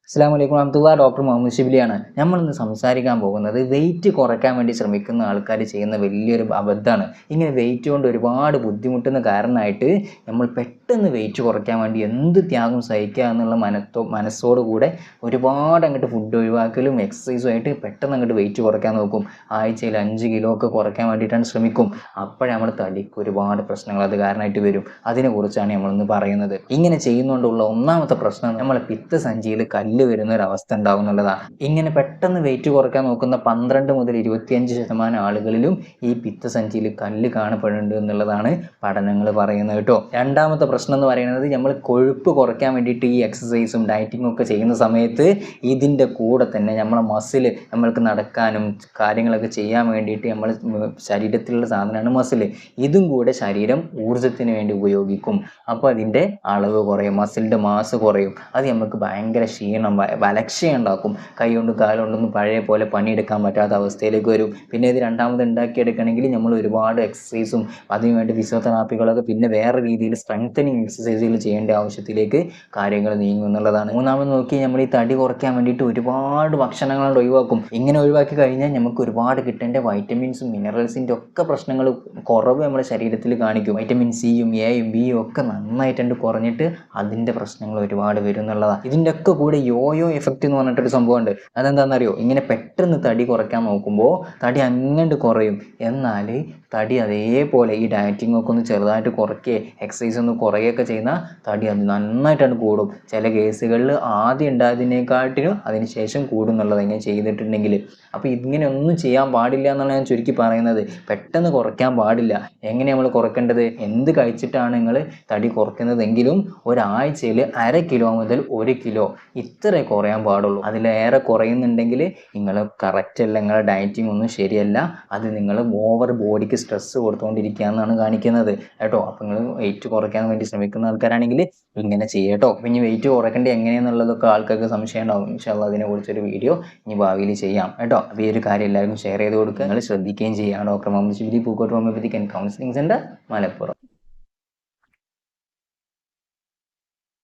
അസ്സലാമു അലൈക്കും വറഹ്മത്തുള്ളാഹി. ഡോക്ടർ മുഹമ്മദ് ഷിബിലിയാണ്. നമ്മളിന്ന് സംസാരിക്കാൻ പോകുന്നത് വെയിറ്റ് കുറയ്ക്കാൻ വേണ്ടി ശ്രമിക്കുന്ന ആൾക്കാർ ചെയ്യുന്ന വലിയൊരു അബദ്ധമാണ്. ഇങ്ങനെ വെയിറ്റ് കൊണ്ട് ഒരുപാട് ബുദ്ധിമുട്ടുന്ന കാരണമായിട്ട് നമ്മൾ പെട്ടെന്ന് വെയിറ്റ് കുറയ്ക്കാൻ വേണ്ടി എന്ത് ത്യാഗം സഹിക്കുക എന്നുള്ള മനസ്സോടു കൂടെ ഒരുപാട് അങ്ങോട്ട് ഫുഡ് ഒഴിവാക്കലും എക്സസൈസും ആയിട്ട് പെട്ടെന്ന് അങ്ങോട്ട് വെയിറ്റ് കുറയ്ക്കാൻ നോക്കും. ആഴ്ചയിൽ 5 കിലോ ഒക്കെ കുറയ്ക്കാൻ വേണ്ടിയിട്ടാണ് ശ്രമിക്കും. അപ്പോഴേ നമ്മുടെ തടിക്ക് ഒരുപാട് പ്രശ്നങ്ങൾ അത് കാരണമായിട്ട് വരും. അതിനെക്കുറിച്ചാണ് നമ്മളിന്ന് പറയുന്നത്. ഇങ്ങനെ ചെയ്യുന്നതുകൊണ്ടുള്ള ഒന്നാമത്തെ പ്രശ്നം നമ്മളെ പിത്തസഞ്ചിയിൽ കല്ല് വരുന്ന ഒരു അവസ്ഥ ഉണ്ടാവും എന്നുള്ളതാണ്. ഇങ്ങനെ പെട്ടെന്ന് വെയിറ്റ് കുറയ്ക്കാൻ നോക്കുന്ന 12 മുതൽ 25% ആളുകളിലും ഈ പിത്തസഞ്ചിയിൽ കല്ല് കാണപ്പെടുന്നുണ്ട് എന്നുള്ളതാണ് പഠനങ്ങൾ പറയുന്നത് കേട്ടോ. രണ്ടാമത്തെ പ്രശ്നം എന്ന് പറയുന്നത് നമ്മൾ കൊഴുപ്പ് കുറയ്ക്കാൻ വേണ്ടിയിട്ട് ഈ എക്സസൈസും ഡയറ്റിങ്ങും ഒക്കെ ചെയ്യുന്ന സമയത്ത് ഇതിൻ്റെ കൂടെ തന്നെ നമ്മളെ മസിൽ നമ്മൾക്ക് നടക്കാനും കാര്യങ്ങളൊക്കെ ചെയ്യാൻ വേണ്ടിയിട്ട് നമ്മൾ ശരീരത്തിലുള്ള സാധനമാണ് മസിൽ. ഇതും കൂടെ ശരീരം ഊർജ്ജത്തിന് വേണ്ടി ഉപയോഗിക്കും. അപ്പോൾ അതിൻ്റെ അളവ് കുറയും, മസിലിൻ്റെ മാസ് കുറയും. അത് നമുക്ക് ഭയങ്കര ക്ഷീണം വലക്ഷ്യം ഉണ്ടാക്കും. കൈ കൊണ്ടും കാലുകൊണ്ടൊന്നും പഴയ പോലെ പണിയെടുക്കാൻ പറ്റാത്ത അവസ്ഥയിലേക്ക് വരും. പിന്നെ ഇത് രണ്ടാമത് ഉണ്ടാക്കിയെടുക്കണമെങ്കിൽ നമ്മൾ ഒരുപാട് എക്സസൈസും അതിനുവേണ്ടി ഫിസിയോതെറാപ്പികളൊക്കെ പിന്നെ വേറെ രീതിയിൽ സ്ട്രെങ്തനിങ് എക്സസൈസുകൾ ചെയ്യേണ്ട ആവശ്യത്തിലേക്ക് കാര്യങ്ങൾ നീങ്ങും എന്നുള്ളതാണ്. മൂന്നാമത് നോക്കി നമ്മൾ ഈ തടി കുറയ്ക്കാൻ വേണ്ടിയിട്ട് ഒരുപാട് ഭക്ഷണങ്ങൾ ഒഴിവാക്കും. ഇങ്ങനെ ഒഴിവാക്കി കഴിഞ്ഞാൽ നമുക്ക് ഒരുപാട് കിട്ടേണ്ട വൈറ്റമിൻസും മിനറൽസിൻ്റെ ഒക്കെ പ്രശ്നങ്ങൾ കുറവ് നമ്മുടെ ശരീരത്തിൽ കാണിക്കും. വൈറ്റമിൻ സിയും എയും ബിയും ഒക്കെ നന്നായിട്ടുണ്ട് കുറഞ്ഞിട്ട് അതിൻ്റെ പ്രശ്നങ്ങൾ ഒരുപാട് വരും എന്നുള്ളതാണ്. ഇതിൻ്റെ ഒക്കെ കൂടെ യോയോ എഫക്റ്റ് എന്ന് പറഞ്ഞിട്ടൊരു സംഭവമുണ്ട്. അതെന്താണെന്നറിയോ? ഇങ്ങനെ പെട്ടെന്ന് തടി കുറയ്ക്കാൻ നോക്കുമ്പോൾ തടി അങ്ങോട്ട് കുറയും. എന്നാൽ തടി അതേപോലെ ഈ ഡയറ്റിംഗ് ഒക്കെ ഒന്ന് ചെറുതായിട്ട് കുറയ്ക്കുകയോ എക്സസൈസ് ഒന്ന് കുറയുകയൊക്കെ ചെയ്യുന്നാൽ തടി അത് നന്നായിട്ടാണ് കൂടും. ചില കേസുകളിൽ ആദ്യം ഉണ്ടായതിനേക്കാട്ടിലും അതിന് ശേഷം കൂടും എന്നുള്ളത് ഇങ്ങനെ ചെയ്തിട്ടുണ്ടെങ്കിൽ. അപ്പോൾ ഇങ്ങനെ ഒന്നും ചെയ്യാൻ പാടില്ല എന്നാണ് ഞാൻ ചുരുക്കി പറയുന്നത്. പെട്ടെന്ന് കുറയ്ക്കാൻ പാടില്ല. എങ്ങനെ നമ്മൾ കുറയ്ക്കേണ്ടത്? എന്ത് കഴിച്ചിട്ടാണ് നിങ്ങൾ തടി കുറയ്ക്കുന്നതെങ്കിലും ഒരാഴ്ചയിൽ 1/2 കിലോ മുതൽ 1 കിലോ ഇത്രേ കുറയാൻ പാടുള്ളൂ. അതിലേറെ കുറയുന്നുണ്ടെങ്കിൽ നിങ്ങൾ കറക്റ്റ് അല്ല, നിങ്ങളുടെ ഡയറ്റിംഗ് ഒന്നും ശരിയല്ല. അത് നിങ്ങൾ ഓവർ ബോഡിക്ക് സ്ട്രെസ്സ് കൊടുത്തുകൊണ്ടിരിക്കുക എന്നാണ് കാണിക്കുന്നത് കേട്ടോ. അപ്പോൾ നിങ്ങൾ വെയിറ്റ് കുറയ്ക്കാൻ വേണ്ടി ശ്രമിക്കുന്ന ആൾക്കാരാണെങ്കിൽ ഇങ്ങനെ ചെയ്യട്ടോ. അപ്പോൾ ഇനി വെയിറ്റ് കുറയ്ക്കേണ്ടത് എങ്ങനെയാണെന്നുള്ളതൊക്കെ ആൾക്കാർക്ക് സംശയം ഉണ്ടാവും. ഇൻഷാ അല്ലാഹ് അതിനെക്കുറിച്ചൊരു വീഡിയോ ഇനി ഭാവിയിൽ ചെയ്യാം കേട്ടോ. അപ്പോൾ ഈ ഒരു കാര്യം എല്ലാവരും ഷെയർ ചെയ്ത് കൊടുക്കുക. നിങ്ങൾ ശ്രദ്ധിക്കുകയും ചെയ്യാം. Doctor Muhammad Shibili, Pookkot homoeopathic and counselling centre, Malappuram.